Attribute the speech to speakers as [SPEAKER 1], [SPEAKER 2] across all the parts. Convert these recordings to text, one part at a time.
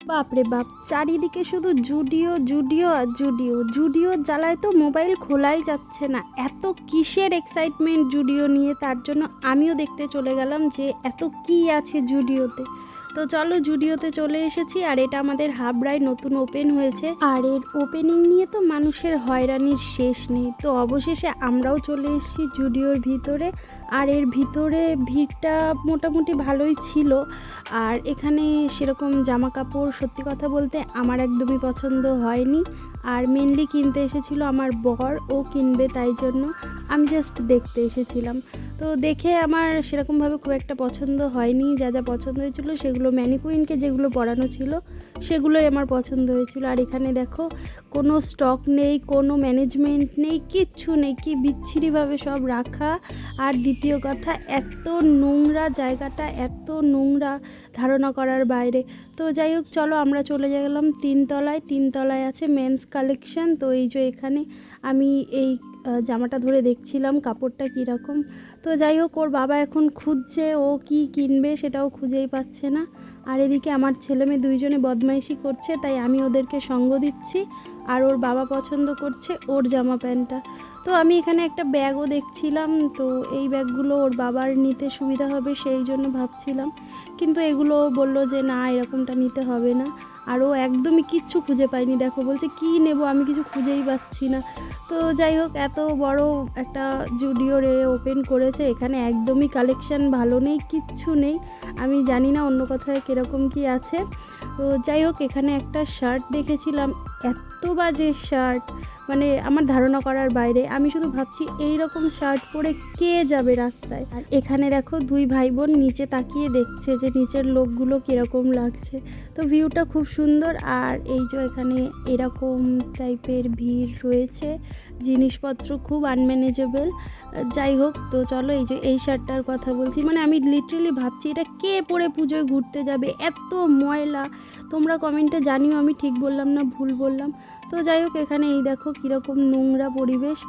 [SPEAKER 1] বাপরে বাপ, চারিদিকে শুধু জুডিও জুডিও আর জুডিও। জুডিওর জ্বালায় তো মোবাইল খোলাই যাচ্ছে না। এত কিসের এক্সাইটমেন্ট জুডিও নিয়ে, তার জন্য আমিও দেখতে চলে গেলাম যে এত কি আছে জুডিওতে। তো চলো, জুডিওতে চলে এসেছি। আর এটা আমাদের হাবড়ায় নতুন ওপেন হয়েছে, আর এর ওপেনিং নিয়ে তো মানুষের হয়রানির শেষ নেই। তো অবশেষে আমরাও চলে এসেছি জুডিওর ভিতরে। আর এর ভিতরে ভিড়টা মোটামুটি ভালোই ছিল। আর এখানে সেরকম জামা কাপড় সত্যি কথা বলতে আমার একদমই পছন্দ হয়নি। আর মেনলি কিনতে এসেছিল আমার বর, ও কিনবে, তাই জন্য আমি জাস্ট দেখতে এসেছিলাম। তো দেখে আমার সেরকমভাবে খুব একটা পছন্দ হয়নি। যা যা পছন্দ হয়েছিল সেগুলো ম্যানিকুইনকে যেগুলো পরানো ছিল সেগুলোই আমার পছন্দ হয়েছিল। আর এখানে দেখো, কোনো স্টক নেই, কোনো ম্যানেজমেন্ট নেই, কিচ্ছু নেই, কি বিচ্ছিরিভাবে সব রাখা। আর দ্বিতীয় কথা, এত নোংরা জায়গাটা, এত নোংরা, ধারণা করার বাইরে। তো যাই হোক, চলো আমরা চলে গেলাম তিনতলায়। তিনতলায় আছে মেন্স কালেকশন। তো এই যে এখানে আমি এই জামাটা ধরে দেখছিলাম কাপড়টা কীরকম। তো যাই হোক, ওর বাবা এখন খুঁজছে ও কি কিনবে, সেটাও খুঁজেই পাচ্ছে না। আর এদিকে আমার ছেলে মেয়ে দুইজনে বদমাইশি করছে, তাই আমি ওদেরকে সঙ্গ দিচ্ছি। আর ওর বাবা পছন্দ করছে ওর জামা প্যান্টটা। তো আমি এখানে একটা ব্যাগও দেখছিলাম, তো এই ব্যাগগুলো ওর বাবার নিতে সুবিধা হবে সেই জন্য ভাবছিলাম। কিন্তু এগুলো বললো যে না, এরকমটা নিতে হবে না। আর ও একদমই কিচ্ছু খুঁজে পাইনি। দেখো, বলছে কি নেব, আমি কিছু খুঁজেই পাচ্ছি না। তো যাই হোক, এত বড় একটা জুডিওর ওপেন করেছে, এখানে একদমই কালেকশান ভালো নেই, কিচ্ছু নেই। আমি জানি না অন্য কোথায় কীরকম কি আছে। তো যাই হোক, এখানে একটা শার্ট দেখেছিলাম, এত বাজে শার্ট, মানে আমার ধারণা করার বাইরে। আমি শুধু ভাবছি এই রকম শার্ট পরে কে যাবে রাস্তায়। আর এখানে দেখো, দুই ভাই বোন নিচে তাকিয়ে দেখছে যে নিচের লোকগুলো কীরকম লাগছে। তো ভিউটা খুব সুন্দর। আর এই যে এখানে এরকম টাইপের ভিড় রয়েছে, জিনিসপত্র খুব আনম্যানেজেবল। যাই হোক, তো চলো, এই যে এই শার্টটার কথা বলছি, মানে আমি লিটারেলি ভাবছি এটা কে পরে পুজোয় ঘুরতে যাবে, এত ময়লা। তোমরা কমেন্টে জানিও আমি ঠিক বললাম না ভুল বললাম। তো যাই হোক, এখানে এই দেখো কীরকম নোংরা পরিবেশ,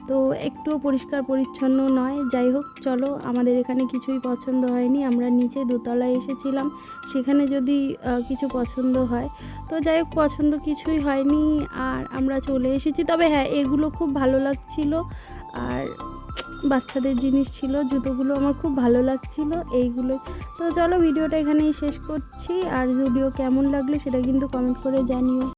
[SPEAKER 1] তো একটুও পরিষ্কার পরিচ্ছন্ন নয়। যাই হোক, চলো, আমাদের এখানে কিছুই পছন্দ হয়নি। আমরা নিচে দোতলায় এসেছিলাম, সেখানে যদি কিছু পছন্দ হয়। তো যাই হোক, পছন্দ কিছুই হয়নি আর আমরা চলে এসেছি। তবে হ্যাঁ, এগুলো খুব ভালো লাগছিল। আর বাচ্চাদের জিনিস ছিল, জুতোগুলো আমার খুব ভালো লাগছিল, এইগুলোই। তো চলো, ভিডিওটা এখানেই শেষ করছি। আর ভিডিও কেমন লাগলো সেটা কিন্তু কমেন্ট করে জানিও।